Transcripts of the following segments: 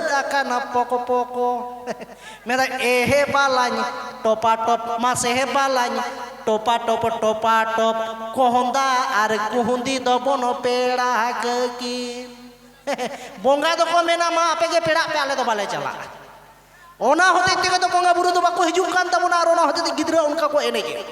dakana poko poko. Meda ehe balany topa top mas ehe balany topa top kohonda ar kuhundi do bono pera ki. Bonga do ko mena ma ape ge pera pe ale do bale chala. Ona hote tege do bonga buru do bako hijuk kan tabona ar ona hote gidra unka ko enege.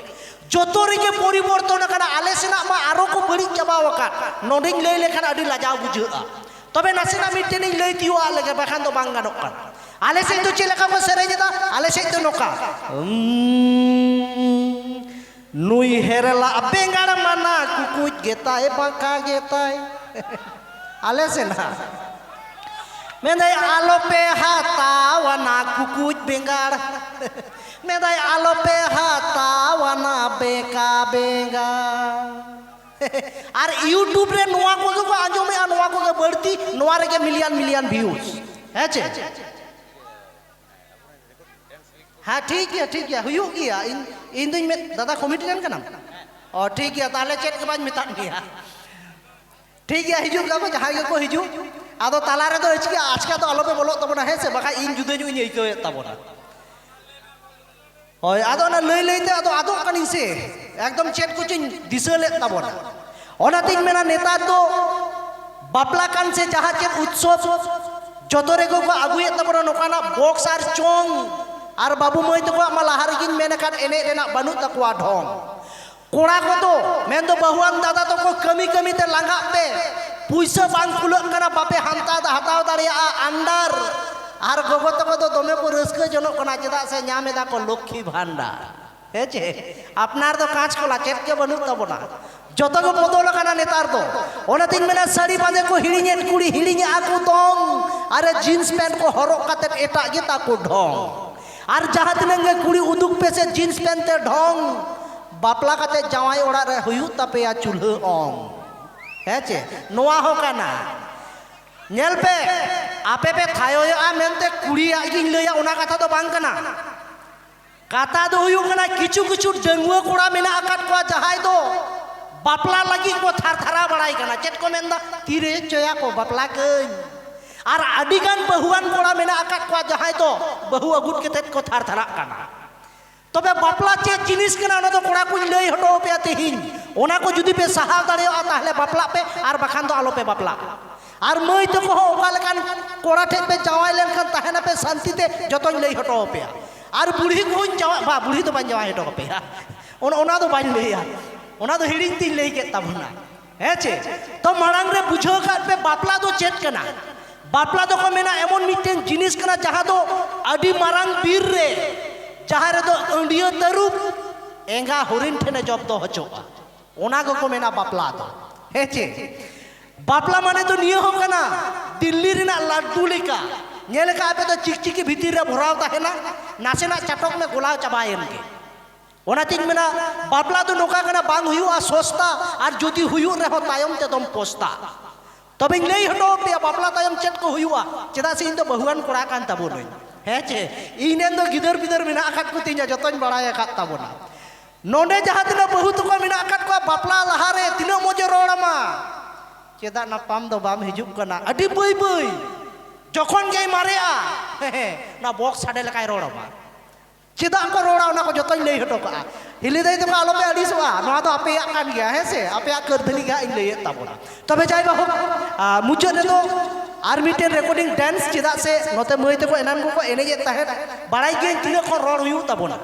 Joto rege poriborton kana ale sena ma aro ko bari chaba wakat. Noding lei lekhan adi lajau bujua. Tobe nasina miteni lei tiu ale ge bakhan do banga nokkan. Ale se tu chela ka ko serenya da ale se tu noka. Nui herela bengar mana kukuj getai baka getai. Ale se na. Mendai alope hata wana kukuj bengar. Mendai alope hata wana beka bengar. Ar YouTube re noa ko ko anjome noa ko barti noa re million views. Heche. हाँ ठीक है हुई गया इन दिन में दादा committee का नाम और ठीक है ताले चेट के बाद मिता गया ठीक है हिजू का जहाँ को हिजू आदो ताला रे तो आज का तो आलो पे बोलो तब ना है से बका इन जुदे जुई नहीं क्यों तब ना और आदो ना ले लेते आदो कनी से एकदम चेट कुछ दिशा ले तब ना और ना तीन मेरा नेता तो बापला कान से जहाँ चेट उत्सव जोतोरे को आगुए तब ना नौकाना बॉक्स आर चोंग आर बाबू मई तक लाहार गिन मेनकान एने रेना बानु तकवा ढोंग कोड़ा को तो मेन तो बहुआन दादा तो को कमी कमी ते लांगा पे पुइसा बांग कुलक कना बापे हांता हताव दारिया अंडर आर गोगो तक तो दमे को रस्क जनो कना चेदा से ᱧᱟᱢ ᱮᱫᱟ को लक्ष्मी भांडार हेचे आपनार तो कांच कोला चेत के बानु तबना जतो को बदल कना नेतार तो ओना तीन मेना साड़ी बांधे को हिड़िñet कुड़ी हिड़िñe आकु तोंग अरे जींस पैंट को हरक काते एटा गे ताको ढोंग और जहाँ तिनंगे कुड़ी उदुक पे से जीन्स पहनते ढोंग बापला काते जावाई ओड़ा रे हुयु तपेया चूल्हा ओंग है चे नोआ हो काना नेल पे आपे पे थायो आ मेनते कुड़ी आगिन लया ओना कथा तो बांग कना कथा दो हुयु कना किचु किचु डंगुआ कोड़ा मेना आकाट को जहाय दो बापला लगी को थार बड़ाई कना चेत को मेनदा तीरे चया को बापला कन और आदिगान बहुआन कोड़ा मेना आकाट को जहाय तो बहु अगुट के को थार काना तबे बापला चे जिनिस कना ना तो कोड़ा को लई हटो पे तेहिन ओना को जुदी पे सहाव दाड़े ताहले बापला पे और बखान दो आलो पे बापला और मई तो को ओका लेकान कोड़ा ठे पे जावाय लेनखान ताहेना पे शांति ते जतो लई हटो पे और बुढ़ी को जावा बा बुढ़ी तो बान जावाय हटो पे ओना तो बान लईया ओना तो हिड़िन ती लई के तबना हेचे तो मांग रे बुझो का पे बापला तो चेत कना बापला तो को मेना एमन मिटेन जिनिस कना जहाँ तो अडी मारांग बीर रे जहाँ रे तो अंडियो तरुप एंगा हुरिन ठेने जब तो हचोआ ओना को मेना बापला तो हेचे बापला माने तो नियो हो कना दिल्ली रे ना लड्डू लेका नेले का आपे तो चिकचिकी भीतर रे भराव ताहेना नासेना चटक में गोलाव चबाएन के ओना तीन मेना बापला तो नोका कना बांग हुयुआ सस्ता और जुदी हुयु रे हो तायम ते दम पोस्ता तब लई हटो पे बापला तायम चेत को हुआ चेदा से इन तो बहुआन कोड़ा कान ताबोन हेचे इनेन दो गिदर बिदर मेना आकाट को तिना जतन बड़ाय आकाट ताबोना नोंडे जहाँ तिना बहु तो को मेना आकाट को बापला लहारे तिना मोजे रोड़मा चेदा ना पाम दो बाम हिजुक कना अडी बई बई जखन गे मारेआ ना बॉक्स साडे लकाय रोड़मा चेदा को रोड़ा ना को जतन लई हटो का हिली दई तो आलो पे अड़ीसवा ना तो आपे कान गया है से आपे करधली गा इन लई ताबोना तबे जाय बाहु मुचाद रे तो आर मिटेन रेकॉर्डिंग डांस चेदा से नोते मई तको एनान को एनेजे ताहे बाड़ाई गे तिना को रोड़ हुयु ताबोना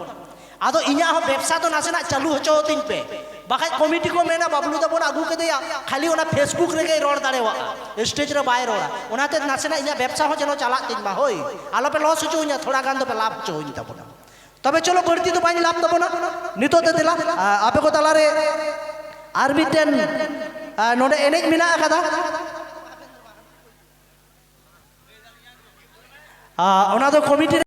आदो इन्या हो व्यवसाय तो नासेना चालू होचो तिन पे बाखा कमिटी को मेना बाबलू ताबोन आगु के देया खाली ओना फेसबुक रे गे रोड़ दाड़ेवा स्टेज रे बाय रोड़ा ओनाते नासेना इन्या व्यवसाय हो जनो चला तिन मा होई आलो पे लॉस होचो इन्या थोड़ा गान तो पे लाभ होचो इन ताबोना तबे चलो बढ़ती तो बाई लाभ ताबोना नितो ते दिला आपे को ताला रे आर मिटेन नोडे एनेज मिना आकादा ओना तो कमिटी